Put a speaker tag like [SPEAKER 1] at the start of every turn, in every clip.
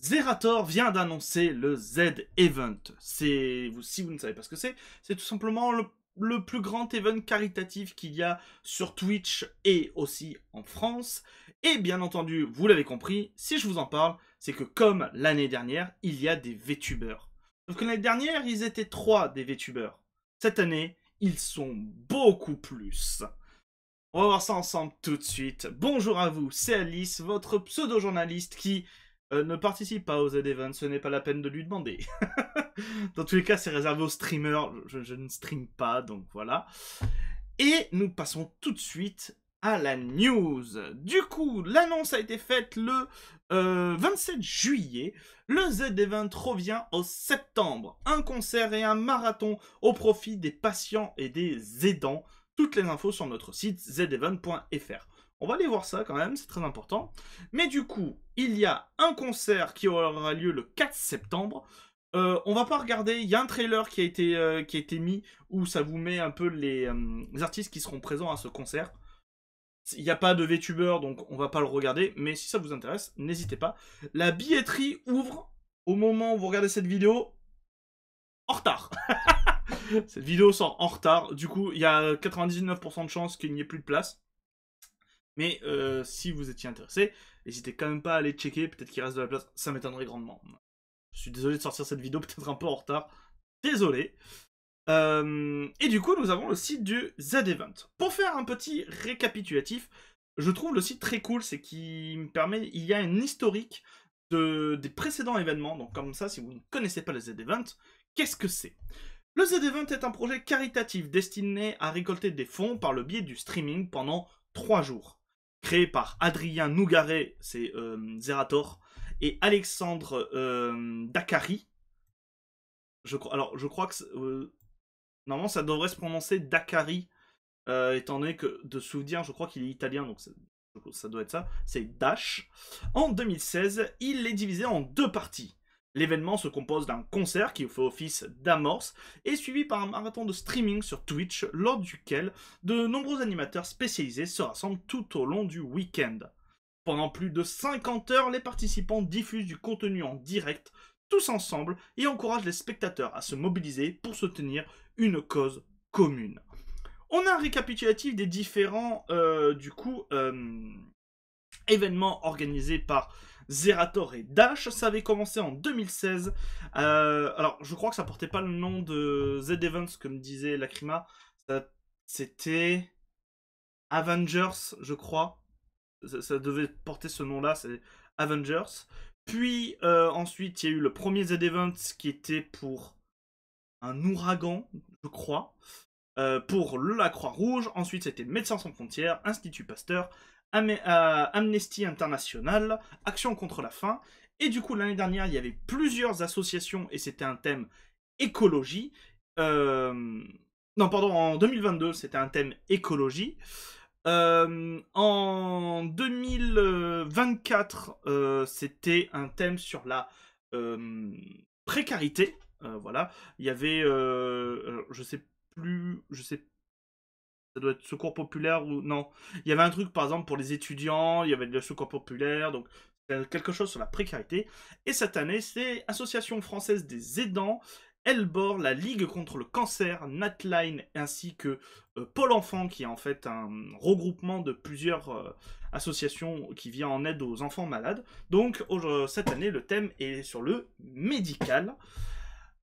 [SPEAKER 1] Zerator vient d'annoncer le Z-Event. Si vous ne savez pas ce que c'est tout simplement le plus grand event caritatif qu'il y a sur Twitch et aussi en France. Et bien entendu, vous l'avez compris, si je vous en parle, c'est que comme l'année dernière, il y a des VTubers. Sauf que l'année dernière, ils étaient 3 des VTubers. Cette année, ils sont beaucoup plus. On va voir ça ensemble tout de suite. Bonjour à vous, c'est Alice, votre pseudo-journaliste qui ne participe pas aux Z-Events, ce n'est pas la peine de lui demander. Dans tous les cas, c'est réservé aux streamers, je ne stream pas, donc voilà. Et nous passons tout de suite à la news. Du coup, l'annonce a été faite le 27 juillet. Le Z-Event revient au septembre. Un concert et un marathon au profit des patients et des aidants. Toutes les infos sur notre site zevent.fr. On va aller voir ça quand même, c'est très important. Mais du coup, il y a un concert qui aura lieu le 4 septembre. On va pas regarder, il y a un trailer qui a été mis où ça vous met un peu les artistes qui seront présents à ce concert. Il n'y a pas de VTuber, donc on va pas le regarder, mais si ça vous intéresse, n'hésitez pas. La billetterie ouvre au moment où vous regardez cette vidéo en retard. Cette vidéo sort en retard, du coup il y a 99% de chances qu'il n'y ait plus de place. Mais si vous étiez intéressé, n'hésitez quand même pas à aller checker, peut-être qu'il reste de la place, ça m'étonnerait grandement. Je suis désolé de sortir cette vidéo peut-être un peu en retard, désolé. Et du coup, nous avons le site du Z-Event. Pour faire un petit récapitulatif, je trouve le site très cool, c'est qu'il me permet, il y a un historique des précédents événements, donc comme ça, si vous ne connaissez pas le Z-Event, qu'est-ce que c'est? Le Z-Event est un projet caritatif destiné à récolter des fonds par le biais du streaming pendant 3 jours. Créé par Adrien Nougaret, c'est Zerator, et Alexandre Dakari. Je crois que normalement ça devrait se prononcer Dakari, étant donné que de souvenir, je crois qu'il est italien, donc ça doit être ça. C'est Dash. En 2016, il est divisé en 2 parties. L'événement se compose d'un concert qui fait office d'amorce et suivi par un marathon de streaming sur Twitch, lors duquel de nombreux animateurs spécialisés se rassemblent tout au long du week-end. Pendant plus de 50 heures, les participants diffusent du contenu en direct, tous ensemble, et encouragent les spectateurs à se mobiliser pour soutenir une cause commune. On a un récapitulatif des différents, événements organisés par Zerator et Dash. Ça avait commencé en 2016. Alors, je crois que ça portait pas le nom de Z-Events, comme disait Lacrima. C'était Avengers, je crois. Ça devait porter ce nom-là, c'est Avengers. Puis, ensuite, il y a eu le premier Z-Event qui était pour un ouragan, je crois. Pour la Croix-Rouge. Ensuite, c'était Médecins sans frontières, Institut Pasteur, Amnesty International, Action contre la faim. Et du coup, l'année dernière, il y avait plusieurs associations et c'était un thème écologie. Non, pardon, en 2022, c'était un thème écologie. En 2024, c'était un thème sur la précarité. Voilà. Il y avait, je sais ça doit être secours populaire ou non. Il y avait un truc par exemple pour les étudiants, il y avait le secours populaire, donc quelque chose sur la précarité. Et cette année, c'est Association française des aidants, Elbor, la Ligue contre le cancer, Natline ainsi que Pôle Enfant, qui est en fait un regroupement de plusieurs associations qui vient en aide aux enfants malades. Donc cette année, le thème est sur le médical.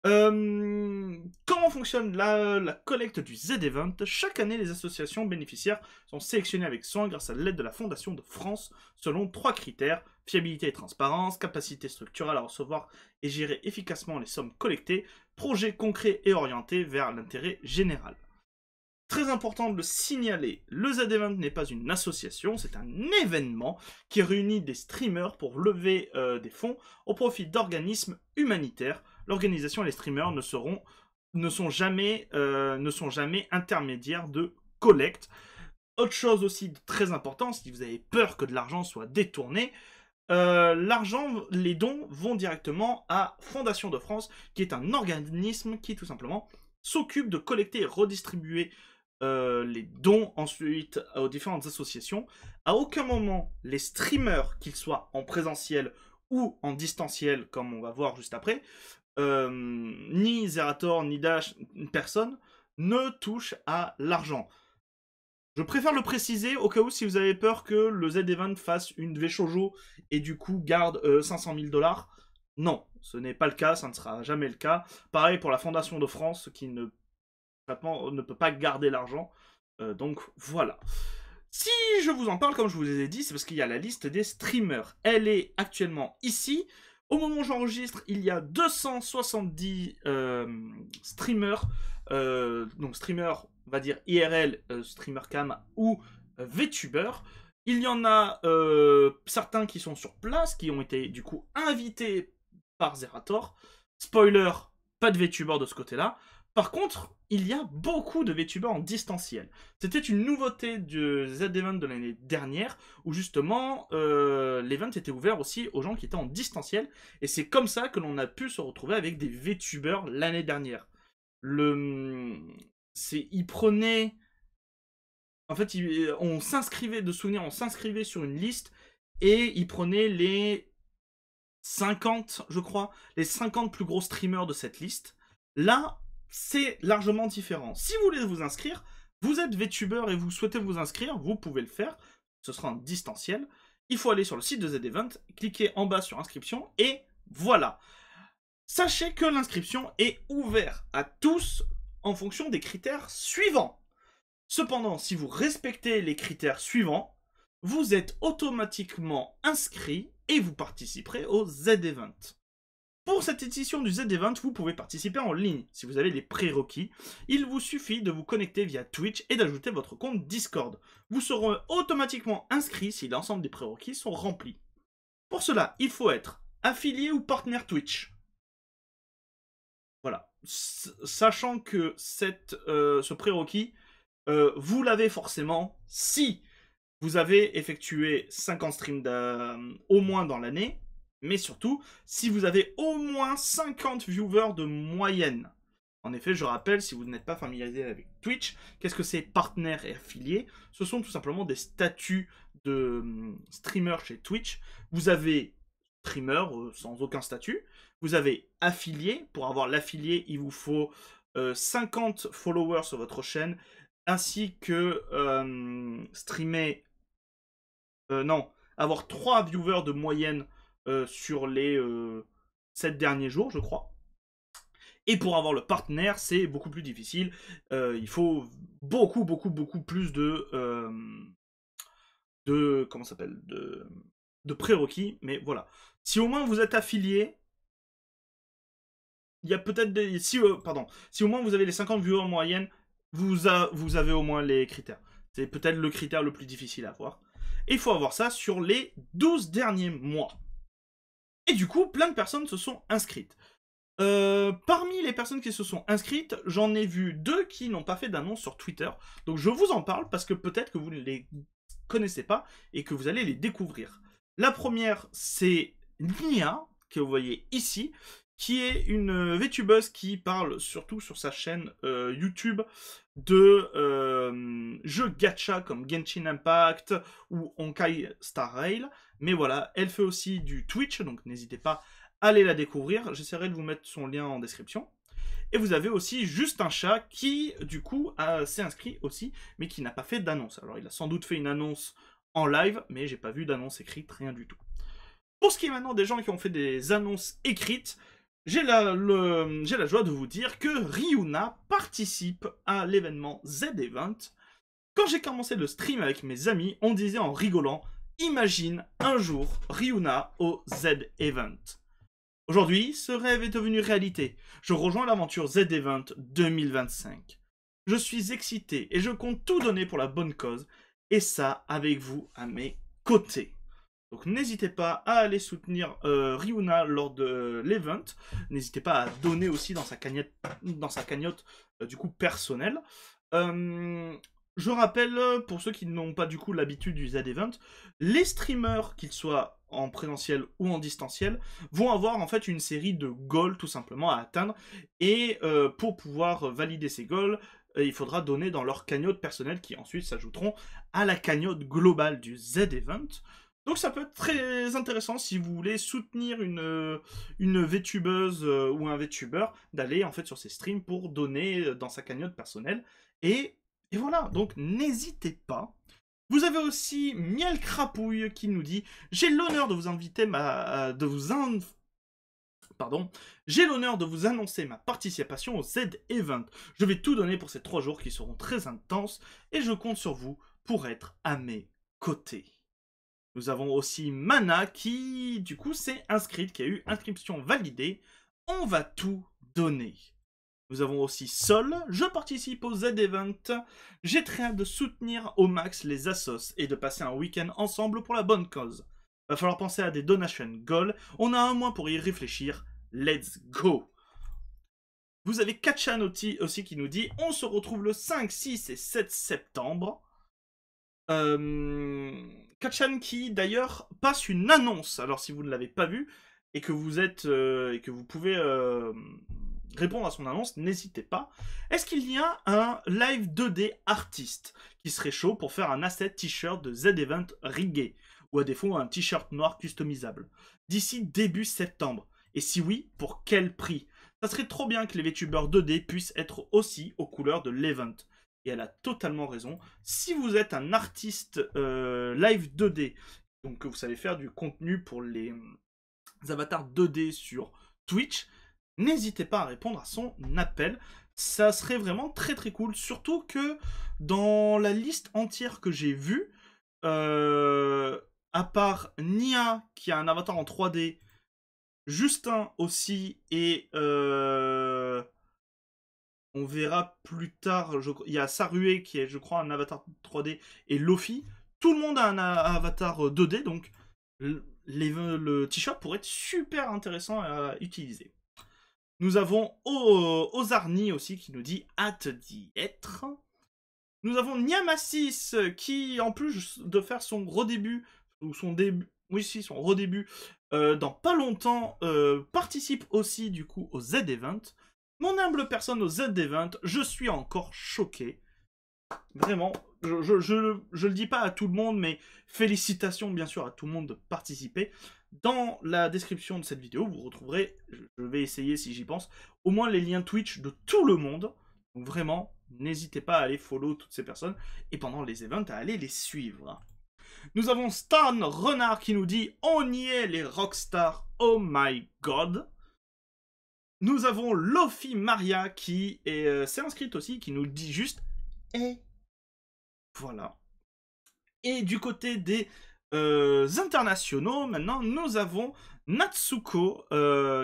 [SPEAKER 1] Comment fonctionne la collecte du Z-Event? Chaque année, les associations bénéficiaires sont sélectionnées avec soin grâce à l'aide de la Fondation de France selon 3 critères: fiabilité et transparence, capacité structurelle à recevoir et gérer efficacement les sommes collectées, projet concret et orienté vers l'intérêt général. Très important de le signaler, le Z-Event n'est pas une association, c'est un événement qui réunit des streamers pour lever des fonds au profit d'organismes humanitaires. L'organisation et les streamers ne sont jamais intermédiaires de collecte. Autre chose aussi de très important, si vous avez peur que de l'argent soit détourné, les dons vont directement à Fondation de France, qui est un organisme qui tout simplement s'occupe de collecter et redistribuer les dons ensuite aux différentes associations. À aucun moment, les streamers, qu'ils soient en présentiel ou en distanciel, comme on va voir juste après, ni Zerator, ni Dash, personne ne touche à l'argent. Je préfère le préciser au cas où si vous avez peur que le Z-Event fasse une V-Shoujo et du coup garde 500 000 $. Non, ce n'est pas le cas, ça ne sera jamais le cas. Pareil pour la Fondation de France qui ne peut pas garder l'argent. Donc voilà. Si je vous en parle, comme je vous ai dit, c'est parce qu'il y a la liste des streamers. Elle est actuellement ici. Au moment où j'enregistre, il y a 270 streamers. Donc streamers, on va dire IRL, streamer cam ou VTuber. Il y en a certains qui sont sur place, qui ont été du coup invités par Zerator. Spoiler, pas de VTuber de ce côté-là. Par contre, il y a beaucoup de VTubers en distanciel. C'était une nouveauté du Z-Event de l'année dernière, où justement, l'event était ouvert aussi aux gens qui étaient en distanciel, et c'est comme ça que l'on a pu se retrouver avec des VTubers l'année dernière. Ils prenaient... En fait, on s'inscrivait, de souvenir, on s'inscrivait sur une liste, et ils prenaient les 50, je crois, les 50 plus gros streamers de cette liste. Là, c'est largement différent. Si vous voulez vous inscrire, vous êtes VTuber et vous souhaitez vous inscrire, vous pouvez le faire. Ce sera en distanciel. Il faut aller sur le site de Z-Event, cliquer en bas sur inscription et voilà. Sachez que l'inscription est ouverte à tous en fonction des critères suivants. Cependant, si vous respectez les critères suivants, vous êtes automatiquement inscrit et vous participerez au Z-Event. Pour cette édition du Z-Event, vous pouvez participer en ligne. Si vous avez les prérequis, il vous suffit de vous connecter via Twitch et d'ajouter votre compte Discord. Vous serez automatiquement inscrit si l'ensemble des prérequis sont remplis. Pour cela, il faut être affilié ou partenaire Twitch. Voilà. Sachant que ce prérequis, vous l'avez forcément si vous avez effectué 50 streams au moins dans l'année, mais surtout, si vous avez au moins 50 viewers de moyenne. En effet, je rappelle, si vous n'êtes pas familiarisé avec Twitch, qu'est-ce que c'est partenaire et affilié? Ce sont tout simplement des statuts de streamer chez Twitch. Vous avez streamer sans aucun statut. Vous avez affilié. Pour avoir l'affilié, il vous faut 50 followers sur votre chaîne, ainsi que streamer... non, avoir 3 viewers de moyenne sur les 7 derniers jours, je crois. Et pour avoir le partenaire, c'est beaucoup plus difficile. Il faut beaucoup plus comment ça s'appelle, de prérequis. Mais voilà. Si au moins vous êtes affilié, il y a peut-être des... Si au moins vous avez les 50 viewers en moyenne, vous avez au moins les critères. C'est peut-être le critère le plus difficile à avoir. Et il faut avoir ça sur les 12 derniers mois. Et du coup, plein de personnes se sont inscrites. Parmi les personnes qui se sont inscrites, j'en ai vu 2 qui n'ont pas fait d'annonce sur Twitter. Donc je vous en parle parce que peut-être que vous ne les connaissez pas et que vous allez les découvrir. La première, c'est Nia, que vous voyez ici, qui est une VTubeuse qui parle surtout sur sa chaîne YouTube de jeux gacha comme Genshin Impact ou Honkai Star Rail. Mais voilà, elle fait aussi du Twitch, donc n'hésitez pas à aller la découvrir. J'essaierai de vous mettre son lien en description. Et vous avez aussi Juste un chat qui, du coup, s'est inscrit aussi, mais qui n'a pas fait d'annonce. Alors, il a sans doute fait une annonce en live, mais j'ai pas vu d'annonce écrite, rien du tout. Pour ce qui est maintenant des gens qui ont fait des annonces écrites, j'ai la joie de vous dire que Ryuna participe à l'événement Z-Event. Quand j'ai commencé le stream avec mes amis, on disait en rigolant, imagine un jour Ryuna au Z-Event. Aujourd'hui, ce rêve est devenu réalité. Je rejoins l'aventure Z-Event 2025. Je suis excité et je compte tout donner pour la bonne cause, et ça avec vous à mes côtés. Donc n'hésitez pas à aller soutenir Ryuna lors de l'event. N'hésitez pas à donner aussi dans sa cagnotte du coup personnelle. Je rappelle, pour ceux qui n'ont pas du coup l'habitude du Z-Event, les streamers, qu'ils soient en présentiel ou en distanciel, vont avoir en fait une série de goals tout simplement à atteindre. Et pour pouvoir valider ces goals, il faudra donner dans leur cagnotte personnelle qui ensuite s'ajouteront à la cagnotte globale du Z-Event. Donc ça peut être très intéressant si vous voulez soutenir une VTubeuse ou un VTuber, d'aller en fait sur ses streams pour donner dans sa cagnotte personnelle. Et voilà, donc n'hésitez pas. Vous avez aussi Miel Crapouille qui nous dit: j'ai l'honneur de vous inviter Pardon, j'ai l'honneur de vous annoncer ma participation au Z-Event. Je vais tout donner pour ces 3 jours qui seront très intenses et je compte sur vous pour être à mes côtés. Nous avons aussi Mana qui, du coup, s'est inscrite, qui a eu inscription validée. On va tout donner. Nous avons aussi Sol. Je participe au Z-Event. J'ai très hâte de soutenir au max les assos et de passer un week-end ensemble pour la bonne cause. Va falloir penser à des donation goals. On a un mois pour y réfléchir. Let's go! Vous avez Kachan aussi qui nous dit: on se retrouve le 5, 6 et 7 septembre. Kachan qui d'ailleurs passe une annonce. Alors si vous ne l'avez pas vu et que vous êtes et que vous pouvez répondre à son annonce, n'hésitez pas. Est-ce qu'il y a un live 2D artiste qui serait chaud pour faire un asset t-shirt de Z-Event rigué, ou à défaut un t-shirt noir customisable, d'ici début septembre? Et si oui, pour quel prix? Ça serait trop bien que les VTubers 2D puissent être aussi aux couleurs de l'event. Et elle a totalement raison. Si vous êtes un artiste live 2D, donc que vous savez faire du contenu pour les avatars 2D sur Twitch, n'hésitez pas à répondre à son appel. Ça serait vraiment très très cool. Surtout que dans la liste entière que j'ai vue, à part Nia qui a un avatar en 3D, Justin aussi, et on verra plus tard, il y a Sarue qui est, je crois, un avatar 3D, et Lofi. Tout le monde a un avatar 2D, donc le t-shirt pourrait être super intéressant à utiliser. Nous avons Ozarni aussi qui nous dit hâte d'y être. Nous avons Niamasis qui, en plus de faire son redébut, ou son début, oui, si, son redébut, dans pas longtemps, participe aussi du coup au Z-Event. Mon humble personne au Z-Event, je suis encore choqué. Vraiment, je le dis pas à tout le monde, mais félicitations bien sûr à tout le monde de participer. Dans la description de cette vidéo, vous retrouverez, je vais essayer si j'y pense, au moins les liens Twitch de tout le monde. Donc vraiment, n'hésitez pas à aller follow toutes ces personnes et pendant les events à aller les suivre. Nous avons Stan Renard qui nous dit « On y est les rockstars, oh my god !» Nous avons Lofi Maria qui s'est inscrite aussi, qui nous dit juste « Eh !» Voilà. Et du côté des internationaux, maintenant, nous avons Natsuko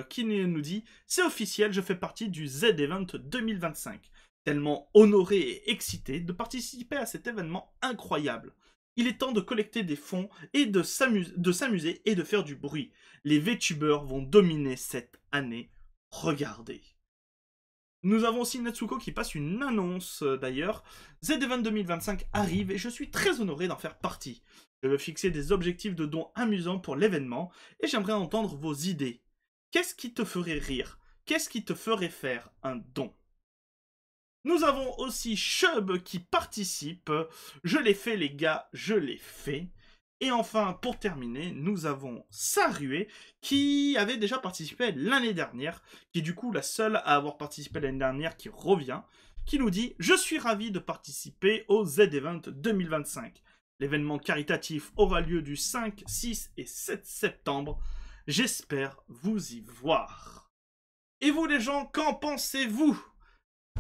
[SPEAKER 1] qui nous dit « C'est officiel, je fais partie du Z-Event 2025. Tellement honoré et excité de participer à cet événement incroyable. Il est temps de collecter des fonds et de s'amuser et de faire du bruit. Les VTubers vont dominer cette année. Regardez. » Nous avons aussi Natsuko qui passe une annonce d'ailleurs. Z-Event 2025 arrive et je suis très honoré d'en faire partie. Je veux fixer des objectifs de dons amusants pour l'événement et j'aimerais entendre vos idées. Qu'est-ce qui te ferait rire? Qu'est-ce qui te ferait faire un don? Nous avons aussi Chub qui participe. Je l'ai fait les gars, je l'ai fait. Et enfin, pour terminer, nous avons Sarue qui avait déjà participé l'année dernière, qui est du coup la seule à avoir participé l'année dernière qui revient, qui nous dit « Je suis ravi de participer au Z-Event 2025. L'événement caritatif aura lieu du 5, 6 et 7 septembre. J'espère vous y voir. » Et vous les gens, qu'en pensez-vous ?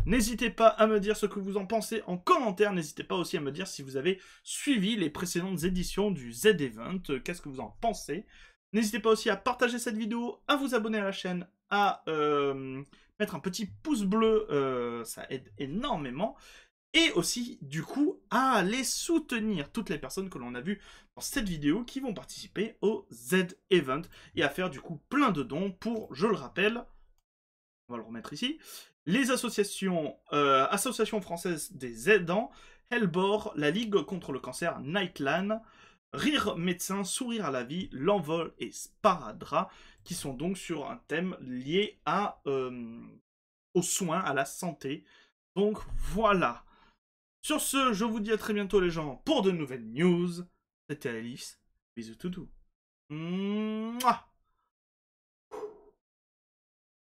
[SPEAKER 1] N'hésitez pas à me dire ce que vous en pensez en commentaire. N'hésitez pas aussi à me dire si vous avez suivi les précédentes éditions du Z-Event. Qu'est-ce que vous en pensez? N'hésitez pas aussi à partager cette vidéo, à vous abonner à la chaîne, à mettre un petit pouce bleu. Ça aide énormément. Et aussi, du coup, à aller soutenir toutes les personnes que l'on a vues dans cette vidéo qui vont participer au Z-Event. Et à faire du coup plein de dons pour, je le rappelle, on va le remettre ici, les associations, Association française des aidants, Hellbore, la Ligue contre le cancer, Nightland, Rire médecin, Sourire à la vie, L'Envol et Sparadra, qui sont donc sur un thème lié aux soins, à la santé. Donc voilà. Sur ce, je vous dis à très bientôt les gens pour de nouvelles news. C'était Alice. Bisous toutou. Mouah.